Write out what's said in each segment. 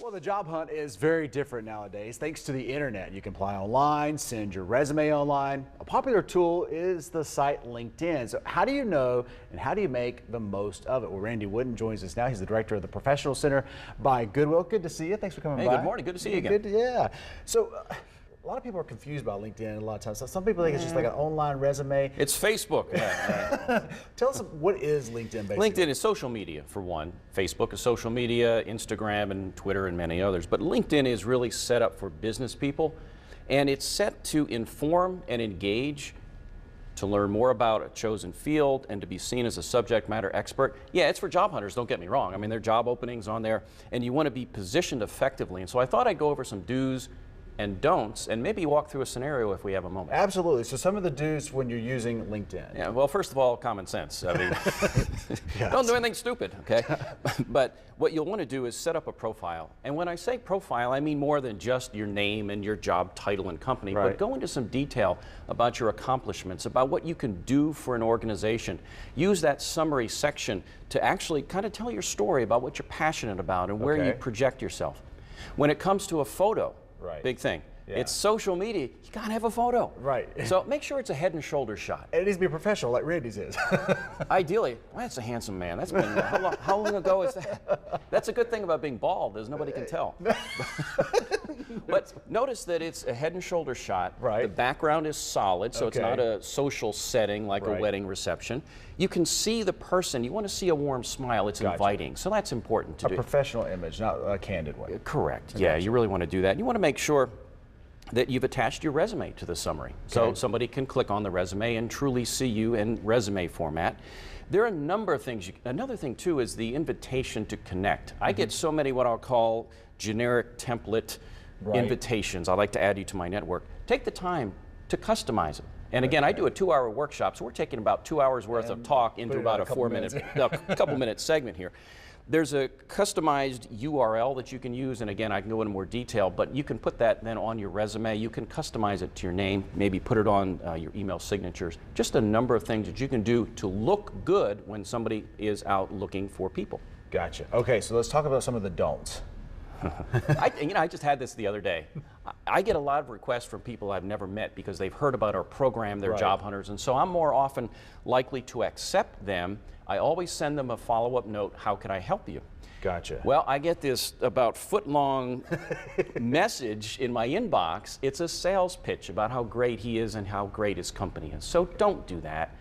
Well, the job hunt is very different nowadays thanks to the internet. You can apply online, send your resume online. A popular tool is the site LinkedIn. So how do you know and how do you make the most of it? Well, Randy Wooden joins us now. He's the director of the Professional Center by Goodwill. Good to see you. Thanks for coming by. Hey, good morning. Good to see you again. Yeah. So a lot of people are confused about LinkedIn a lot of times. So some people think it's just like an online resume. It's Facebook. Yeah. Tell us, what is LinkedIn basically? LinkedIn is social media, for one. Facebook is social media, Instagram and Twitter and many others. But LinkedIn is really set up for business people, and it's set to inform and engage, to learn more about a chosen field, and to be seen as a subject matter expert. Yeah, it's for job hunters, don't get me wrong. I mean, there are job openings on there, and you want to be positioned effectively. And so I thought I'd go over some do's and don'ts, and maybe walk through a scenario if we have a moment. Absolutely. So some of the do's when you're using LinkedIn. Yeah, well, first of all, common sense. I mean, Yes. Don't do anything stupid, okay? But what you'll want to do is set up a profile. And when I say profile, I mean more than just your name and your job title and company, Right. but go into some detail about your accomplishments, about what you can do for an organization. Use that summary section to actually kind of tell your story about what you're passionate about and where you Okay. project yourself. When it comes to a photo, Right. big thing. Yeah. It's social media. You gotta have a photo. Right. So make sure it's a head and shoulders shot. It needs to be professional like Randy's is. Ideally, well, that's a handsome man. That's been, how long ago is that? That's a good thing about being bald, is nobody can tell. But notice that it's a head and shoulders shot. Right. The background is solid, so it's Okay. not a social setting like Right. a wedding reception. You can see the person. You want to see a warm smile. It's Gotcha. inviting. So that's important to A do. professional image, not a candid one. Correct. Yeah, you really want to do that. You want to make sure that you've attached your resume to the summary. So Okay. somebody can click on the resume and truly see you in resume format. There are a number of things. Another thing too is the invitation to connect. I get so many what I'll call generic template Right. invitations. I like to add you to my network. Take the time to customize it. And again, I do a 2-hour workshop, so we're taking about 2 hours worth of talk into put it about on a a couple 4-minute, minutes. a couple minute segment here. There's a customized URL that you can use, and again, I can go into more detail, but you can put that then on your resume. You can customize it to your name, maybe put it on your email signatures. Just a number of things that you can do to look good when somebody is out looking for people. Gotcha. Okay, so let's talk about some of the don'ts. I just had this the other day. I get a lot of requests from people I've never met because they've heard about our program, they're Right. job hunters, and so I'm more often likely to accept them. I always send them a follow-up note, how can I help you? Gotcha. Well, I get this about foot-long message in my inbox. It's a sales pitch about how great he is and how great his company is. So don't do that.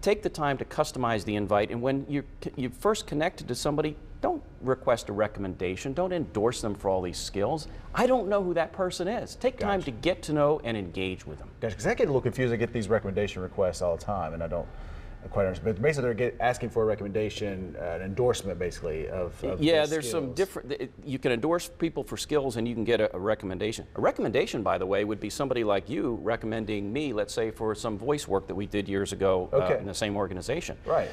Take the time to customize the invite, and when you first connected to somebody, don't request a recommendation. Don't endorse them for all these skills. I don't know who that person is. Take time Gotcha. to get to know and engage with them. Gotcha, because I get a little confused. I get these recommendation requests all the time, and I don't quite understand. But basically, they're asking for a recommendation, an endorsement, basically, of Yeah, their there's some skills. different, you can endorse people for skills and you can get a recommendation. A recommendation, by the way, would be somebody like you recommending me, let's say, for some voice work that we did years ago Okay. in the same organization. Right.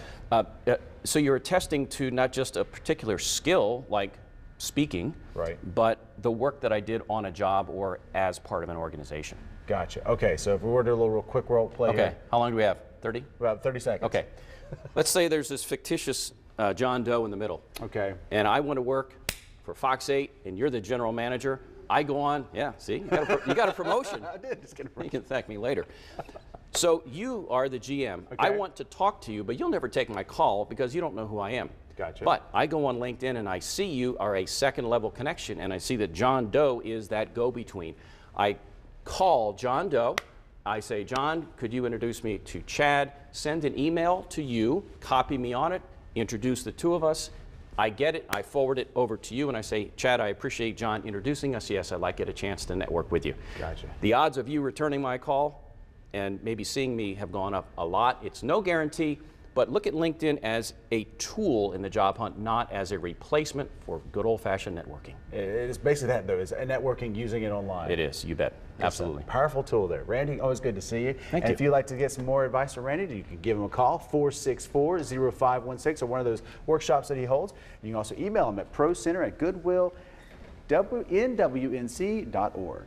So you're attesting to not just a particular skill, like speaking, Right. but the work that I did on a job or as part of an organization. Gotcha. Okay, so if we were to do a little real quick role play Okay, here, how long do we have? 30? about 30 seconds. Okay. Let's say there's this fictitious John Doe in the middle. Okay. And I want to work for Fox 8, and you're the general manager. I go on, yeah, see, you got a promotion. I did. Just kidding. You can thank me later. So you are the GM. I Okay. want to talk to you, but you'll never take my call because you don't know who I am. Gotcha. But I go on LinkedIn and I see you are a second level connection, and I see that John Doe is that go-between. I call John Doe. I say, John, could you introduce me to Chad? Send an email to you, copy me on it, introduce the two of us. I get it, I forward it over to you, and I say, Chad, I appreciate John introducing us. Yes, I'd like to get a chance to network with you. Gotcha. The odds of you returning my call and maybe seeing me have gone up a lot. It's no guarantee, but look at LinkedIn as a tool in the job hunt, not as a replacement for good old-fashioned networking. It's basically that, though, is networking using it online. It is, you bet. Absolutely. Powerful tool there. Randy, always good to see you. Thank and you. if you'd like to get some more advice from Randy, you can give him a call, 464-0516, or one of those workshops that he holds. You can also email him at procenter@goodwill.nwnc.org.